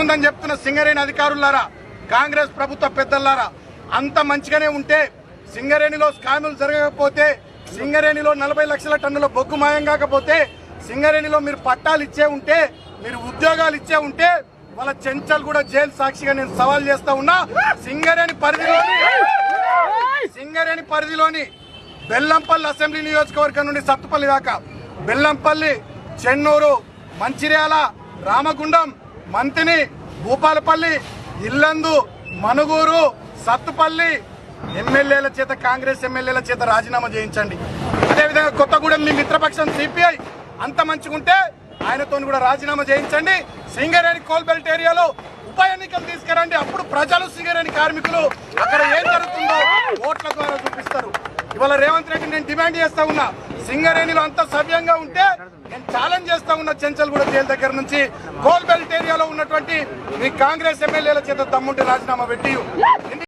ఉందని చెప్తున్న సింగరేణి అధికారులారా, కాంగ్రెస్ ప్రభుత్వ పెద్దలారా, అంత మంచిగానే ఉంటే సింగరేణిలో స్కాములు జరగకపోతే, సింగరేణిలో 40 లక్షల టన్నుల బొగ్గు మాయం కాకపోతే, సింగరేణిలో మీరు పట్టాలు ఇచ్చే ఉంటే, మీరు ఉద్యోగాలు ఇచ్చే ఉంటే, వాళ్ళ చెంచల్ కూడా జైలు సాక్షిగా నేను సవాల్ చేస్తా ఉన్నా. సింగరేణి పరిధిలోని బెల్లంపల్లి అసెంబ్లీ నియోజకవర్గం నుండి సత్తుపల్లి దాకా, బెల్లంపల్లి, చెన్నూరు, మంచిర్యాల, రామగుండం, మంతిని, భూపాలపల్లి, ఇల్లందు, మనుగూరు, సత్తుపల్లి ఎమ్మెల్యేల చేత, కాంగ్రెస్ ఎమ్మెల్యేల చేత రాజీనామా చేయించండి. అదేవిధంగా కొత్తగూడెం మీ మిత్రపక్షం సిపిఐ అంత మంచిగుంటే ఆయనతో కూడా రాజీనామా చేయించండి. సింగరేణి కోల్బెల్ట్ ఏరియాలో ఉప ఎన్నికలు తీసుకురండి. అప్పుడు ప్రజలు, సింగరేణి కార్మికులు అక్కడ ఏం జరుగుతుందో ఓట్ల ద్వారా చూపిస్తారు. ఇవాళ రేవంత్ రెడ్డి నేను డిమాండ్ చేస్తా ఉన్నా, సింగరేణిలో అంత సవ్యంగా ఉంటే నేను ఛాలెంజ్ చేస్తా ఉన్నా, చెంచల్గూడ జైలు దగ్గర నుంచి కోల్బెల్ట్ ఏరియాలో ఉన్నటువంటి మీ కాంగ్రెస్ ఎమ్మెల్యేల చేత దమ్ముంటే రాజీనామా పెట్టి